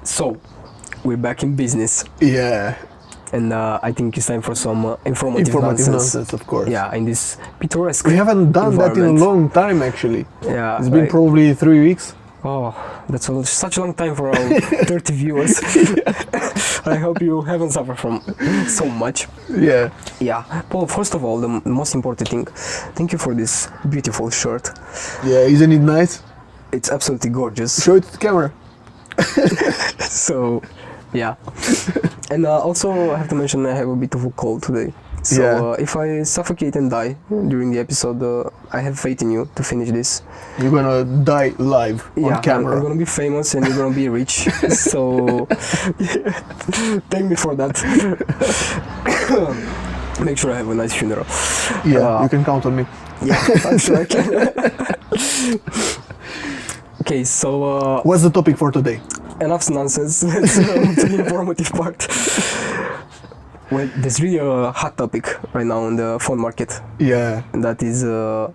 So, we're back in business, Yeah, and I think it's time for some informative nonsense. of course. Yeah, in this picturesque. We haven't done that in a environment. long time, actually. Yeah, It's been right. probably 3 weeks. Oh, that's such a long time for our 30 viewers. I hope you haven't suffered from so much. Yeah. Yeah, Paul, first of all, the most important thing, thank you for this beautiful shirt. Yeah, isn't it nice? It's absolutely gorgeous. Show it to the camera. So, yeah. And also, I have to mention I have a bit of a cold today. So, Yeah. if I suffocate and die during the episode, I have faith in you to finish this. You're gonna die live Yeah, on camera. I'm gonna be famous and you're gonna be rich. So, thank me for that. Make sure I have a nice funeral. Yeah, you can count on me. Yeah, I'm sure I can. Okay, so What's the topic for today? enough's nonsense. Let's to the informative part. Well, there's really a hot topic right now in the phone market, Yeah, and that is the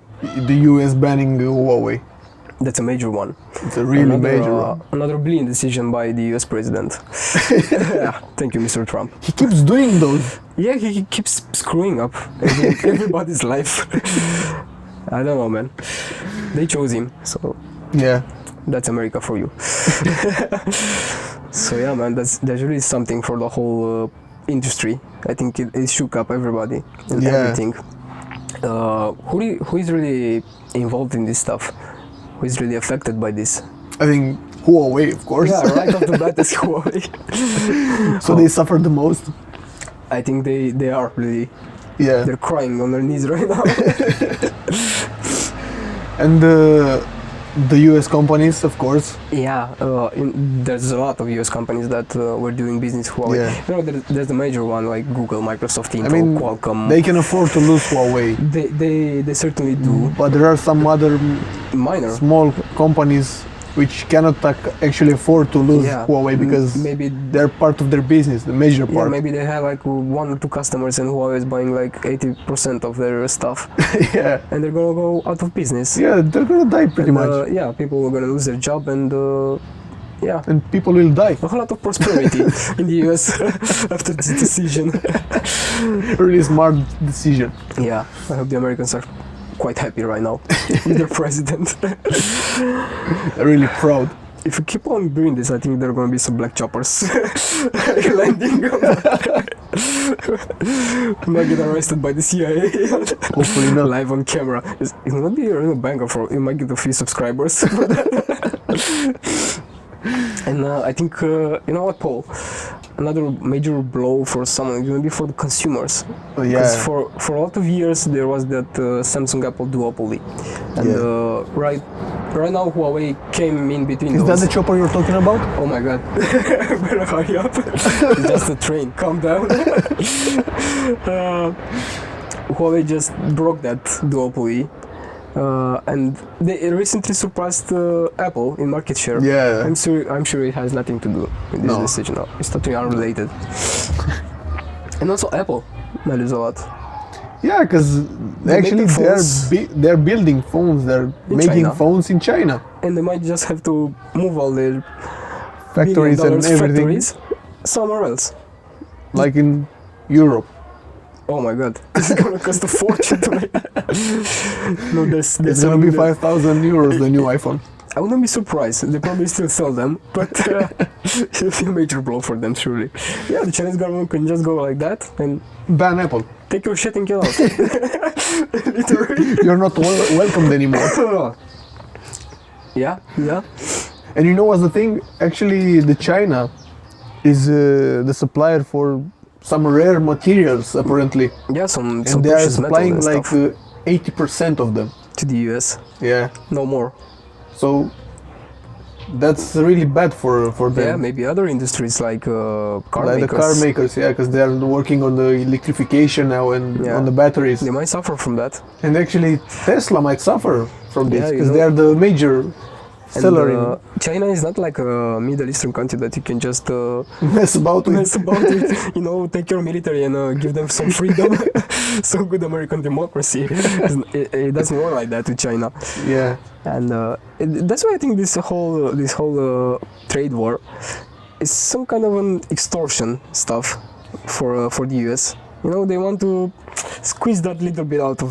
US banning Huawei. that's a major one. It's a really major one. Another brilliant decision by the US president. Yeah, thank you, Mr. Trump. He keeps doing those. Yeah, he keeps screwing up everybody's life. I don't know, man. They chose him, so Yeah. that's America for you. So yeah, man, that's really something for the whole industry. I think it shook up everybody and Yeah. everything. Who is really involved in this stuff? Who is really affected by this? I think Huawei, of course. Yeah, right off the bat is Huawei. So they suffer the most. I think they are really, Yeah. they're crying on their knees right now. And the US companies, of course. Yeah, there's a lot of US companies that were doing business with Huawei. Yeah. You know, there's the major one like Google, Microsoft, Intel, I mean, Qualcomm. they can afford to lose Huawei. They certainly do. But there are some other Minor. small companies which cannot actually afford to lose Yeah, Huawei because maybe they're part of their business, the major yeah, part. maybe they have like one or two customers and Huawei is buying like 80% of their stuff, Yeah. and they're gonna go out of business. Yeah, they're gonna die pretty And, much. yeah, people are gonna lose their job and yeah, And people will die. a whole lot of prosperity in the US after this decision. Really smart decision. Yeah, I hope the Americans are quite happy right now with their president. Really proud. If you keep on doing this, I think there are going to be some black choppers landing. We might get arrested by the CIA. Hopefully not. Live on camera. It's going to be a real banger for you might get a few subscribers. For that. And I think, you know what, Paul? Another major blow for someone is going to be for the consumers. Oh, Because yeah. for a lot of years there was that Samsung Apple duopoly, and right now Huawei came in between. Is those. that the chopper you're talking about? Oh my god! Better hurry up! It's just a train. Calm down. Huawei just broke that duopoly, and they recently surpassed Apple in market share. Yeah. I'm sure it has nothing to do with this No. decision. No, it's totally unrelated. And also Apple matters a lot. Yeah, because They actually make the phones they're building phones, they're in making China. phones in China. And they might just have to move all their Factories and billion-dollar everything. factories somewhere else. Like in Europe. Oh my god, this is gonna cost a fortune to make. No, It's gonna be 5,000 euros, the new iPhone. I wouldn't be surprised. They probably still sell them, but it's a major blow for them, surely. Yeah, the Chinese government can just go like that and Ban Apple. take your shit and get out. Literally. You're not welcomed anymore. Yeah, yeah. And you know what's the thing? Actually, the China is the supplier for some rare materials, apparently. Yeah, some And they are precious metal supplying and like stuff 80% of them. to the US. Yeah. No more. So that's really bad for them. Yeah, maybe other industries like car Like makers. the car makers, yeah, because they are working on the electrification now and Yeah. on the batteries. They might suffer from that. And actually, Tesla might suffer from this Yeah, you because know. they are the major seller And, China is not like a Middle Eastern country that you can just in mess about with. mess about it. You know, take your military and give them some freedom, some good American democracy. It doesn't work like that with China. Yeah, And that's why I think this whole trade war it's some kind of an extortion stuff for the US. You know, they want to squeeze that little bit out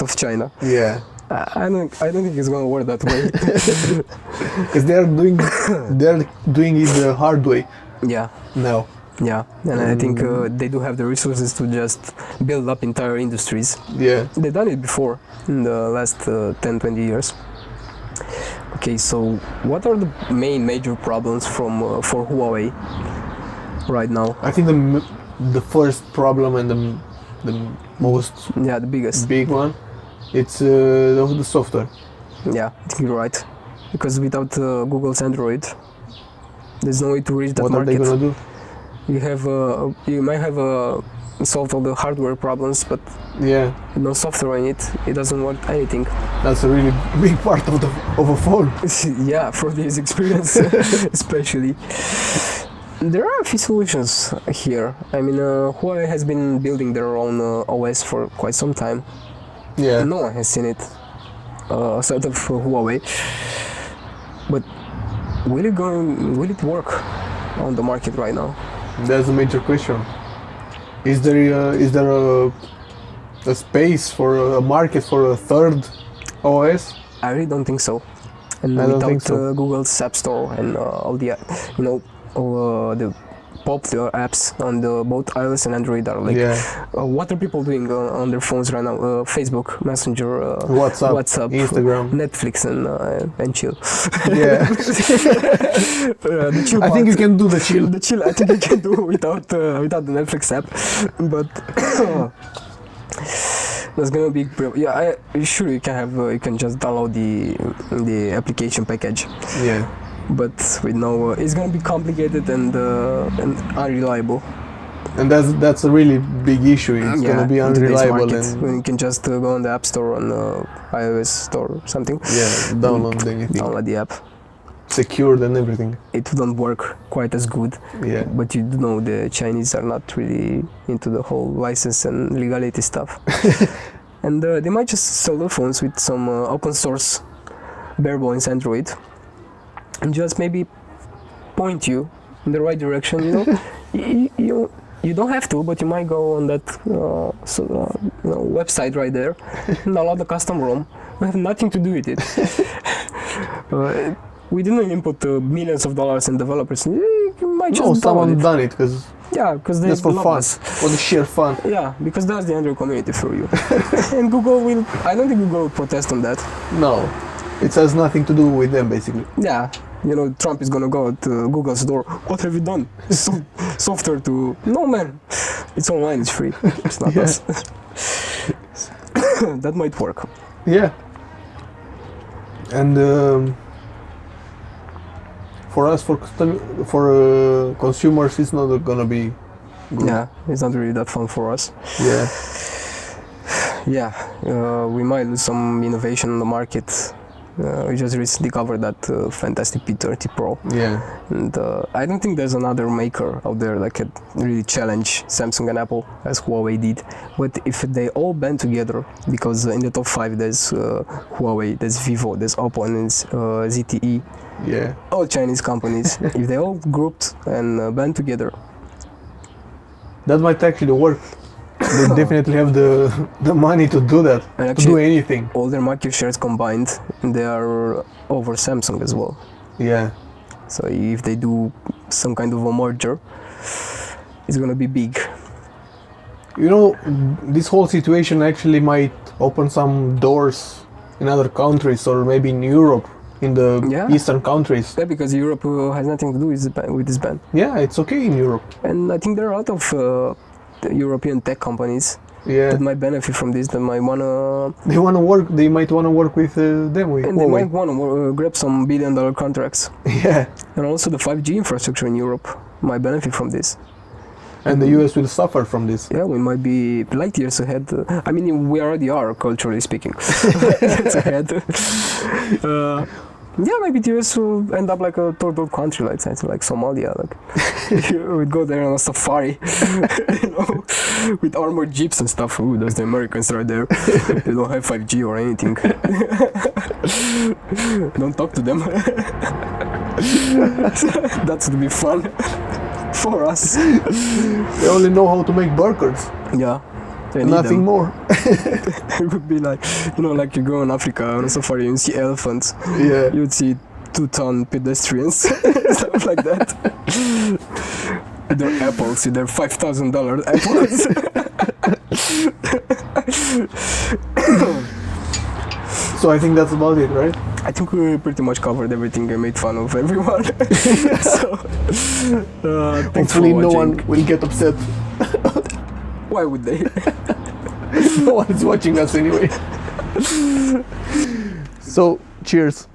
of China. Yeah. I don't think it's gonna work that way. Because they're doing it the hard way Yeah. now. Yeah, and I think they do have the resources to just build up entire industries. Yeah. They've done it before in the last 10, 20 years. Okay, so what are the main major problems for Huawei right now? I think the first problem and the most Yeah, the biggest. big one, it's the software. Yeah, I think you're right. Because without Google's Android, there's no way to reach that What market. are they gonna do? You might have solved all the hardware problems, but Yeah, no software in it. It doesn't work anything. that's a really big part of a phone. Yeah, for this experience especially. There are a few solutions here. I mean, Huawei has been building their own OS for quite some time. Yeah. No one has seen it outside of Huawei. But will it work on the market right now? That's a major question. Is there a space for a market for a third OS? I really don't think so. And I don't without think so. Google's App Store and all the, all the popular apps on both iOS and Android are like, Yeah. what are people doing on their phones right now? Facebook, Messenger, WhatsApp, Instagram. Netflix, and chill. Yeah. The chill I think part- you can do the chill. The chill, I think you can do without the Netflix app, but that's gonna be sure you can have you can just download the application package, Yeah. but with no it's gonna be complicated and unreliable. And that's a really big issue. It's gonna be in today's unreliable market, and when you can just go on the App Store on iOS Store or something, download anything, download the app. secured and everything. It wouldn't work quite as good. Yeah. But you do know the Chinese are not really into the whole license and legality stuff. And they might just sell their phones with some open source bare bones Android and just maybe point you in the right direction, you know. You don't have to, but you might go on that website right there and download the custom ROM. We have nothing to do with it. We didn't input millions of dollars in developers. You might just someone download it. done it because Yeah, because they just for love fun, us. for the sheer fun. Yeah, because that's the Android community for you. And Google will. I don't think Google will protest on that. No, it has nothing to do with them basically. Yeah, Trump is gonna go to Google's door. What have you done? Software to. No, man. It's online. It's free. It's not Yeah. us. That might work. Yeah. And for us, for consumers, it's not gonna be good. Yeah, it's not really that fun for us. Yeah. Yeah, we might lose some innovation on the market. We just recently covered that fantastic P30 Pro, Yeah. and I don't think there's another maker out there that could really challenge Samsung and Apple as Huawei did. But if they all band together, because in the top 5 there's Huawei, there's Vivo, there's Oppo, and there's ZTE, Yeah. all Chinese companies, if they all grouped and band together, That might actually work. They definitely have the money to do that, and to do actually anything. all their market shares combined, they are over Samsung as well. Yeah. So if they do some kind of a merger, it's gonna be big. This whole situation actually might open some doors in other countries, or maybe in Europe, in the Yeah. eastern countries. Yeah, because Europe has nothing to do with this ban. Yeah, it's okay in Europe. And I think there are a lot of European tech companies Yeah. that might benefit from this, that might wanna, They might wanna work with them, with and they Huawei. might wanna grab some billion-dollar contracts. Yeah. And also the 5G infrastructure in Europe might benefit from this. And the US will suffer from this. Yeah, we might be light years ahead. I mean, we already are, culturally speaking. It's ahead. Yeah, maybe the US will end up like a third world country, like Somalia. Like we'd go there on a safari, with armored jeeps and stuff. Ooh, there's the Americans right there. They don't have 5G or anything. Don't talk to them. That would be fun for us. They only know how to make burgers, Yeah. They need nothing them. more. It would be like, like you go in Africa on a safari and you see elephants. Yeah. You would see 2-ton pedestrians, stuff like that. With their apples, with their $5,000 apples. So I think that's about it, right? I think we pretty much covered everything and made fun of everyone. So, thanks for Hopefully no watching. one will get upset. Why would they? No one is watching us anyway. So, cheers.